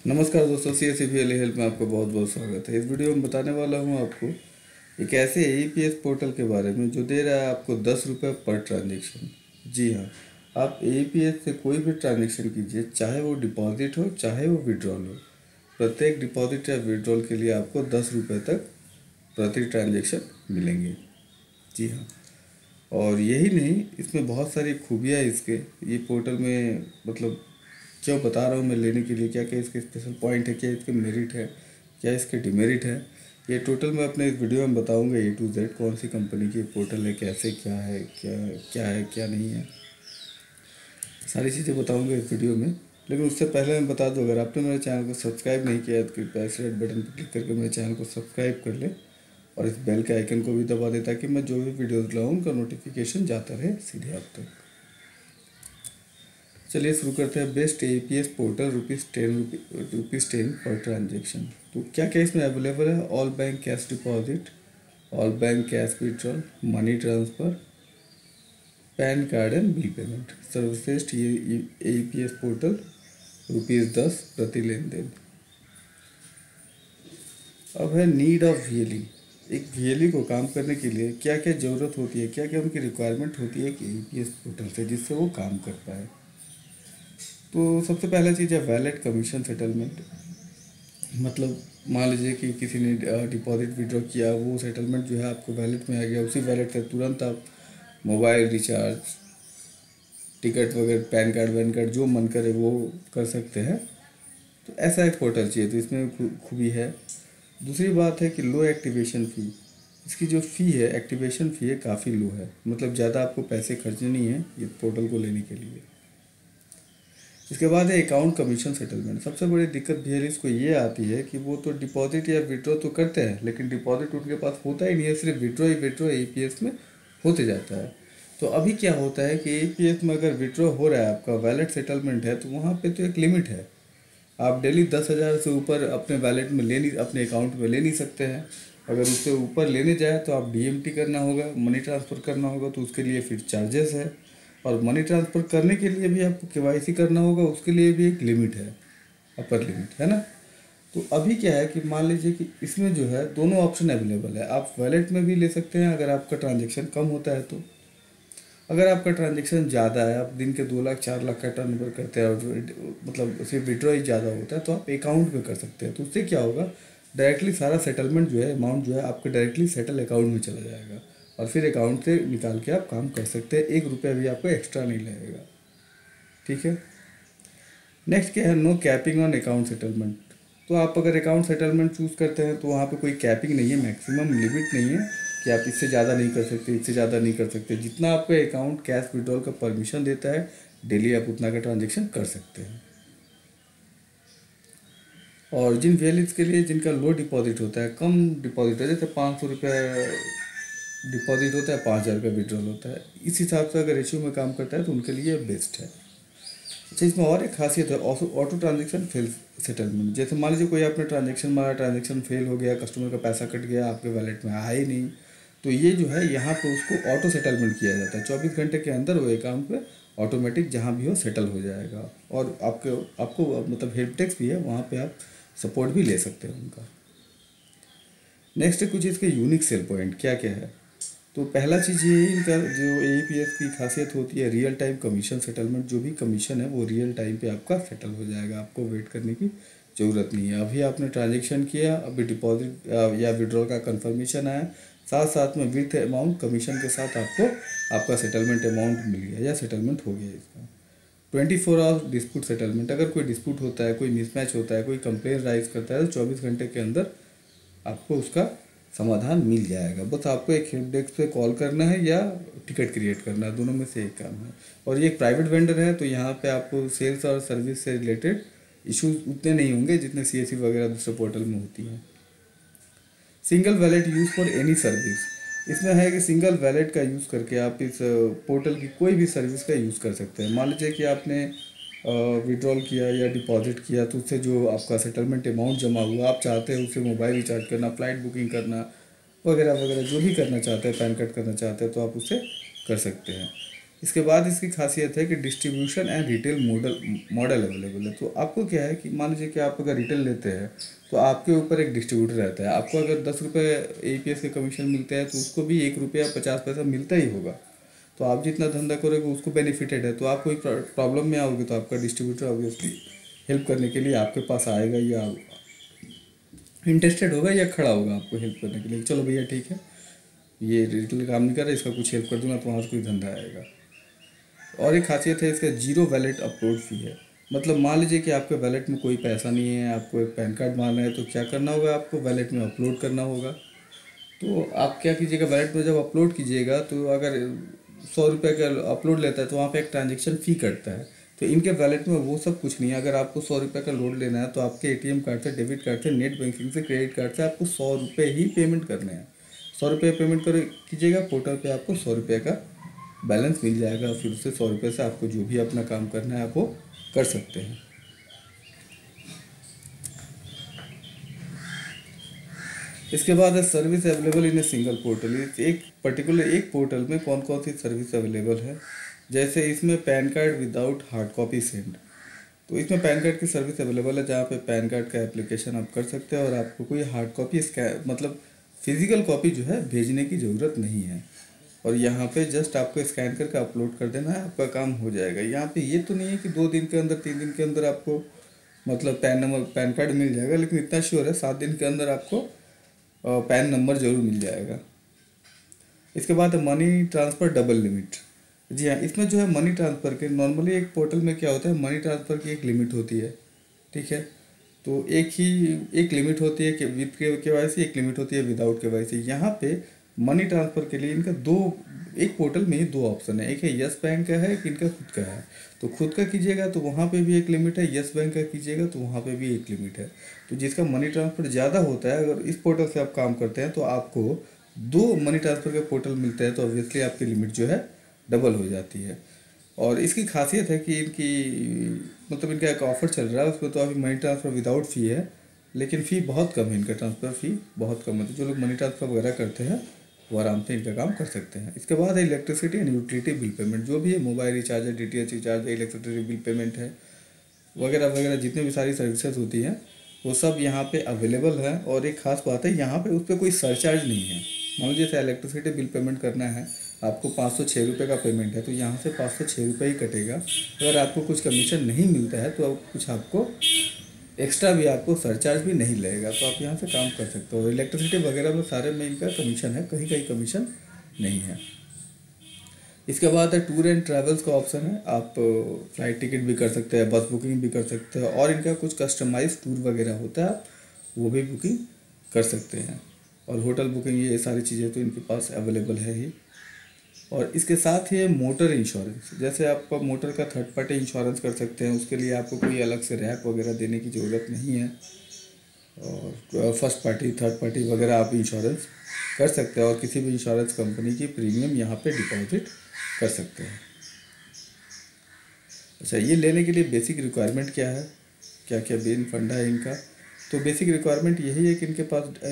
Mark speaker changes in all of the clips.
Speaker 1: नमस्कार दोस्तों, C S help में आपका बहुत बहुत स्वागत है। इस वीडियो में बताने वाला हूँ आपको एक ऐसे APS पोर्टल के बारे में जो दे रहा है आपको 10 रुपये पर ट्रांजेक्शन। जी हाँ, आप APS से कोई भी ट्रांजेक्शन कीजिए, चाहे वो डिपॉजिट हो चाहे वो विड्रॉल हो। प्रत्येक डिपॉजिट या विड्रॉल के लिए आपको 10 रुपये तक प्रति ट्रांजेक्शन मिलेंगे। जी हाँ, और यही नहीं, इसमें बहुत सारी खूबियाँ इसके ये पोर्टल में, मतलब क्यों बता रहा हूँ मैं लेने के लिए, क्या क्या इसके स्पेशल पॉइंट है, क्या इसके मेरिट है, क्या इसके डिमेरिट है, ये टोटल मैं अपने इस वीडियो में बताऊँगा A to Z। कौन सी कंपनी की पोर्टल है, कैसे क्या है, क्या नहीं है, सारी चीज़ें बताऊँगा इस वीडियो में। लेकिन उससे पहले मैं बता दूँ, अगर आपने मेरे चैनल को सब्सक्राइब नहीं किया तो कृपया इस रेड बटन पर क्लिक करके मेरे चैनल को सब्सक्राइब कर ले और इस बेल के आइकन को भी दबा दे ताकि मैं जो भी वीडियोज़ लाऊँ उनका नोटिफिकेशन जाता रहे सीधे आप तक। चलिए शुरू करते हैं। Best APS portal ₹10 per transaction. तो क्या क्या इसमें अवेलेबल है? All bank cash deposit, all bank cash withdrawal, money transfer, pan card and bill payment. सर्वश्रेष्ठ ये APS पोर्टल ₹10 प्रति लेन देन। अब है नीड ऑफ VLE। एक VLE को काम करने के लिए क्या क्या ज़रूरत होती है, क्या क्या उनकी रिक्वायरमेंट होती है कि APS पोर्टल से, जिससे वो काम कर पाए। तो सबसे पहला चीज़ है वैलिड कमीशन सेटलमेंट। मतलब मान लीजिए कि किसी ने डिपॉजिट विड्रॉ किया, वो सेटलमेंट जो है आपको वैलेट में आ गया, उसी वैलेट से तुरंत आप मोबाइल रिचार्ज, टिकट वगैरह, पैन कार्ड वैन कार्ड जो मन करे वो कर सकते हैं। तो ऐसा एक पोर्टल चाहिए, तो इसमें खूबी है। दूसरी बात है कि लो एक्टिवेशन फ़ी। इसकी जो फ़ी है, एक्टिवेशन फ़ी है, काफ़ी लो है। मतलब ज़्यादा आपको पैसे खर्चने नहीं है ये पोर्टल को लेने के लिए। इसके बाद है अकाउंट कमीशन सेटलमेंट। सबसे बड़ी दिक्कत भी है इसको ये आती है कि वो तो डिपॉजिट या विड्रॉ तो करते हैं, लेकिन डिपॉजिट उनके पास होता ही नहीं है, सिर्फ विड्रॉ ही विड्रॉ APS में होते जाता है। तो अभी क्या होता है कि APS में अगर विड्रॉ हो रहा है, आपका वैलेट सेटलमेंट है, तो वहाँ पे तो एक लिमिट है। आप डेली 10,000 से ऊपर अपने वैलेट में ले नहीं, अपने अकाउंट में ले नहीं सकते हैं। अगर उससे ऊपर लेने जाए तो आप DMT करना होगा, मनी ट्रांसफ़र करना होगा, तो उसके लिए फिर चार्जेस है। और मनी ट्रांसफ़र करने के लिए भी आपको KYC करना होगा, उसके लिए भी एक लिमिट है, अपर लिमिट है ना। तो अभी क्या है कि मान लीजिए कि इसमें जो है दोनों ऑप्शन अवेलेबल है। आप वैलेट में भी ले सकते हैं अगर आपका ट्रांजेक्शन कम होता है। तो अगर आपका ट्रांजेक्शन ज़्यादा है, आप दिन के 2 लाख 4 लाख का टर्नओवर करते हैं और मतलब सिर्फ विड्रॉ ही ज़्यादा होता है, तो आप अकाउंट में कर सकते हैं। तो उससे क्या होगा, डायरेक्टली सारा सेटलमेंट जो है, अमाउंट जो है आपके डायरेक्टली सेटल अकाउंट में चला जाएगा और फिर अकाउंट से निकाल के आप काम कर सकते हैं। 1 रुपया भी आपको एक्स्ट्रा नहीं लगेगा। ठीक है। नेक्स्ट क्या है, no capping on account settlement. तो आप अगर अकाउंट सेटलमेंट चूज़ करते हैं तो वहाँ पे कोई कैपिंग नहीं है, मैक्सिमम लिमिट नहीं है कि आप इससे ज़्यादा नहीं कर सकते, इससे ज़्यादा नहीं कर सकते। जितना आपका अकाउंट कैश विड्रॉल का परमिशन देता है, डेली आप उतना का ट्रांजेक्शन कर सकते हैं। और जिन वैलिड्स के लिए जिनका लो डिपॉजिट होता है, कम डिपॉजिट है, जैसे 500 रुपये डिपॉजिट होता है, 5,000 का विड्रॉल होता है, इस हिसाब से अगर रेशियो में काम करता है तो उनके लिए बेस्ट है। अच्छा, इसमें और एक खासियत है, ऑटो ट्रांजेक्शन फेल सेटलमेंट। जैसे मान लीजिए कोई आपने ट्रांजेक्शन मारा, ट्रांजेक्शन फेल हो गया, कस्टमर का पैसा कट गया, आपके वैलेट में आया ही नहीं, तो ये जो है यहाँ पे उसको ऑटो सेटलमेंट किया जाता है। 24 घंटे के अंदर वो अकाउंट पे ऑटोमेटिक जहाँ भी हो सेटल हो जाएगा। और आपको मतलब हेल्प डेस्क भी है, वहाँ पे आप सपोर्ट भी ले सकते हैं उनका। नेक्स्ट है कुछ इसके यूनिक सेल पॉइंट क्या क्या है। तो पहला चीज़ ये इनका जो APS की खासियत होती है, रियल टाइम कमीशन सेटलमेंट। जो भी कमीशन है वो रियल टाइम पे आपका सेटल हो जाएगा, आपको वेट करने की ज़रूरत नहीं है। अभी आपने ट्रांजेक्शन किया, अभी डिपॉजिट या विड्रॉल का कंफर्मेशन आया, साथ साथ में विथ अमाउंट कमीशन के साथ आपको आपका सेटलमेंट अमाउंट मिल गया या सेटलमेंट हो गया इसका। 24 आवर डिस्प्यूट सेटलमेंट। अगर कोई डिस्प्यूट होता है, कोई मिसमैच होता है, कोई कंप्लेन राइज करता है, तो 24 घंटे के अंदर आपको उसका समाधान मिल जाएगा। बस आपको एक हेल्प डेस्क पे कॉल करना है या टिकट क्रिएट करना है, दोनों में से एक काम है। और ये एक प्राइवेट वेंडर है, तो यहाँ पे आपको सेल्स और सर्विस से रिलेटेड इश्यूज उतने नहीं होंगे जितने CSC वगैरह दूसरे पोर्टल में होती हैं। Single wallet use for any service. इसमें है कि सिंगल वैलेट का यूज़ करके आप इस पोर्टल की कोई भी सर्विस का यूज़ कर सकते हैं। मान लीजिए कि आपने विड्रॉल किया या डिपॉजिट किया, तो उससे जो आपका सेटलमेंट अमाउंट जमा हुआ, आप चाहते हैं उससे मोबाइल रिचार्ज करना, फ्लाइट बुकिंग करना, वगैरह वगैरह जो भी करना चाहते हैं, पैन कार्ड करना चाहते हैं, तो आप उससे कर सकते हैं। इसके बाद इसकी खासियत है कि distribution and retail model available है। तो आपको क्या है कि मान लीजिए कि आप अगर रिटेल लेते हैं तो आपके ऊपर एक डिस्ट्रीब्यूटर रहता है। आपको अगर 10 रुपये APS के कमीशन मिलते हैं तो उसको भी 1 रुपया 50 पैसा मिलता ही होगा। तो आप जितना धंधा करोगे उसको बेनिफिटेड है। तो आप कोई प्रॉब्लम में आओगे तो आपका डिस्ट्रीब्यूटर ऑब्वियसली हेल्प करने के लिए आपके पास आएगा, या इंटरेस्टेड होगा, या खड़ा होगा आपको हेल्प करने के लिए। चलो भैया ठीक है, ये रिटेल काम नहीं कर रहा, इसका कुछ हेल्प कर दूंगा, तो वहाँ से कोई धंधा आएगा। और एक खासियत है इसका, जीरो वैलेट अपलोड फी है। मतलब मान लीजिए कि आपके वैलेट में कोई पैसा नहीं है, आपको एक पैन कार्ड मारना है, तो क्या करना होगा, आपको वैलेट में अपलोड करना होगा। तो आप क्या कीजिएगा, वैलेट में जब अपलोड कीजिएगा तो अगर 100 रुपये का अपलोड लेता है तो वहाँ पे एक ट्रांजेक्शन फ़ी कटता है। तो इनके वैलेट में वो सब कुछ नहीं है। अगर आपको 100 रुपये का लोड लेना है तो आपके ATM कार्ड से, डेबिट कार्ड से, नेट बैंकिंग से, क्रेडिट कार्ड से आपको 100 रुपये ही पेमेंट करने हैं। 100 रुपये पेमेंट कर कीजिएगा, पोर्टल पे आपको 100 रुपये का बैलेंस मिल जाएगा। फिर उससे 100 रुपये से आपको जो भी अपना काम करना है आप वो कर सकते हैं। इसके बाद है service available in a single portal. एक पर्टिकुलर एक पोर्टल में कौन कौन सी सर्विस अवेलेबल है। जैसे इसमें pan card without hard copy send, तो इसमें पैन कार्ड की सर्विस अवेलेबल है, जहाँ पे पैन कार्ड का एप्लीकेशन आप कर सकते हैं और आपको कोई हार्ड कॉपी मतलब फिजिकल कॉपी जो है भेजने की ज़रूरत नहीं है। और यहाँ पे जस्ट आपको स्कैन करके अपलोड कर देना है, आपका काम हो जाएगा। यहाँ पे ये तो नहीं है कि 2 दिन के अंदर, 3 दिन के अंदर आपको मतलब पैन कार्ड मिल जाएगा, लेकिन इतना श्योर है 7 दिन के अंदर आपको पैन नंबर जरूर मिल जाएगा। इसके बाद मनी ट्रांसफ़र डबल लिमिट। जी हाँ, इसमें जो है मनी ट्रांसफ़र के नॉर्मली एक पोर्टल में क्या होता है, मनी ट्रांसफ़र की एक लिमिट होती है, ठीक है। तो एक लिमिट होती है कि विद KYC, एक लिमिट होती है विदाउट KYC। यहाँ पे मनी ट्रांसफ़र के लिए इनका एक पोर्टल में ही 2 ऑप्शन है। एक है यस बैंक का है, एक इनका खुद का है। तो खुद का कीजिएगा तो वहाँ पे भी एक लिमिट है, यस बैंक का कीजिएगा तो वहाँ पे भी एक लिमिट है। तो जिसका मनी ट्रांसफ़र ज़्यादा होता है, अगर इस पोर्टल से आप काम करते हैं तो आपको 2 मनी ट्रांसफ़र के पोर्टल मिलते हैं, तो ऑब्वियसली आपकी लिमिट जो है डबल हो जाती है। और इसकी खासियत है कि मतलब इनका एक ऑफ़र चल रहा है, उसमें तो अभी मनी ट्रांसफ़र विदाउट फ़ी है, लेकिन फ़ी बहुत कम है, इनका ट्रांसफ़र फ़ी बहुत कम है। तो जो लोग मनी ट्रांसफ़र वगैरह करते हैं वो आराम से इनका काम कर सकते हैं। इसके बाद है electricity and utility bill payment. जो भी है, मोबाइल रिचार्ज है, DTH रिचार्ज है, इलेक्ट्रिसिटी बिल पेमेंट है, वगैरह वगैरह, जितने भी सारी सर्विसेज होती हैं वो सब यहाँ पे अवेलेबल है। और एक ख़ास बात है, यहाँ पे उस पर कोई सरचार्ज नहीं है। मान लीजिए जैसे इलेक्ट्रिसिटी बिल पेमेंट करना है, आपको 506 रुपये का पेमेंट है, तो यहाँ से 506 रुपये ही कटेगा। अगर आपको कुछ कमीशन नहीं मिलता है तो कुछ आपको एक्स्ट्रा भी, आपको सरचार्ज भी नहीं लगेगा, तो आप यहाँ से काम कर सकते हो। इलेक्ट्रिसिटी वगैरह में सारे में इनका कमीशन है, कहीं कहीं कमीशन नहीं है। इसके बाद है टूर एंड ट्रैवल्स का ऑप्शन है। आप फ्लाइट टिकट भी कर सकते हैं, बस बुकिंग भी कर सकते हैं, और इनका कुछ कस्टमाइज टूर वगैरह होता है, आप वो भी बुकिंग कर सकते हैं। और होटल बुकिंग, ये सारी चीज़ें तो इनके पास अवेलेबल है ही। और इसके साथ ही मोटर इंश्योरेंस, जैसे आप मोटर का थर्ड पार्टी इंश्योरेंस कर सकते हैं, उसके लिए आपको कोई अलग से रैप वगैरह देने की ज़रूरत नहीं है। और फर्स्ट पार्टी, थर्ड पार्टी वगैरह आप इंश्योरेंस कर सकते हैं, और किसी भी इंश्योरेंस कंपनी की प्रीमियम यहाँ पे डिपॉजिट कर सकते हैं। अच्छा, ये लेने के लिए बेसिक रिक्वायरमेंट क्या है, क्या क्या मेन फंडा है इनका। तो बेसिक रिक्वायरमेंट यही है कि इनके पास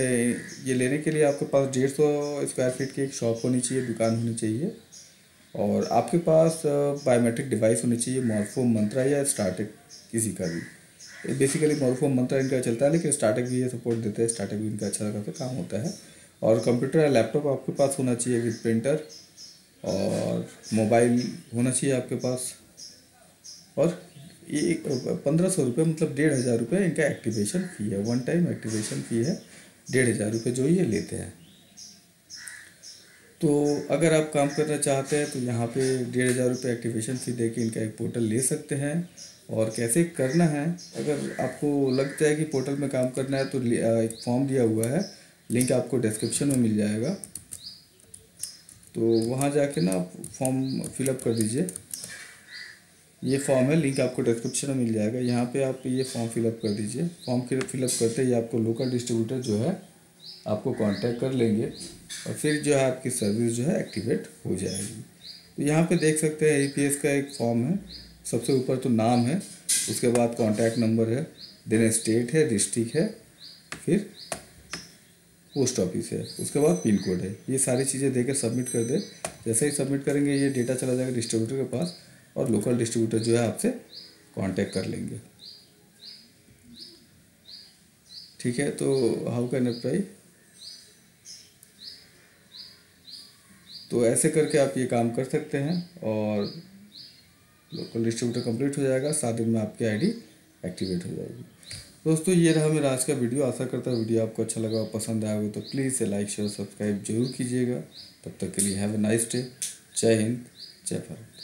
Speaker 1: ये लेने के लिए आपके पास 150 स्क्वायर फीट की एक शॉप होनी चाहिए, दुकान होनी चाहिए, और आपके पास बायोमेट्रिक डिवाइस होनी चाहिए, मॉर्फोम मंत्रा या स्टार्टअप किसी का भी। बेसिकली मॉर्फोम मंत्रा इनका चलता है, लेकिन स्टार्टअप भी ये सपोर्ट देते हैं, स्टार्टअप भी इनका अच्छा खासा काम होता है। और कंप्यूटर या लैपटॉप आपके पास होना चाहिए विद प्रिंटर, और मोबाइल होना चाहिए आपके पास। और ये 1500 रुपये, मतलब 1500 रुपये इनका एक्टिवेशन फ़ी है, वन टाइम एक्टिवेशन फ़ी है 1500 रुपये जो ये लेते हैं। तो अगर आप काम करना चाहते हैं तो यहाँ पे 1500 रुपये एक्टिवेशन फ़ी दे के इनका एक पोर्टल ले सकते हैं। और कैसे करना है, अगर आपको लगता है कि पोर्टल में काम करना है तो एक फॉर्म दिया हुआ है, लिंक आपको डिस्क्रिप्शन में मिल जाएगा, तो वहाँ जाके ना आप फॉर्म फिलअप कर दीजिए। ये फॉर्म है, लिंक आपको डिस्क्रिप्शन में मिल जाएगा, यहाँ पे आप ये फॉर्म फिलअप कर दीजिए। फॉर्म फिलअप करते ही आपको लोकल डिस्ट्रीब्यूटर जो है आपको कांटेक्ट कर लेंगे, और फिर जो है आपकी सर्विस जो है एक्टिवेट हो जाएगी। तो यहाँ पे देख सकते हैं APS का एक फॉर्म है, सबसे ऊपर तो नाम है, उसके बाद कॉन्टैक्ट नंबर है, देन स्टेट है, डिस्ट्रिक्ट है, फिर पोस्ट ऑफिस है, उसके बाद पिन कोड है। ये सारी चीज़ें देकर सबमिट कर दें। जैसे ही सबमिट करेंगे ये डेटा चला जाएगा डिस्ट्रीब्यूटर के पास और लोकल डिस्ट्रीब्यूटर जो है आपसे कांटेक्ट कर लेंगे। ठीक है, तो हाउ कैन अप्लाई, तो ऐसे करके आप ये काम कर सकते हैं और लोकल डिस्ट्रीब्यूटर कंप्लीट हो जाएगा, 7 दिन में आपकी आईडी एक्टिवेट हो जाएगी। दोस्तों ये रहा मेरा आज का वीडियो। आशा करता हूँ वीडियो आपको अच्छा लगा और पसंद आया हो तो प्लीज़ से लाइक शेयर सब्सक्राइब जरूर कीजिएगा। तब तक के लिए हैव अ नाइस डे। जय हिंद, जय भारत।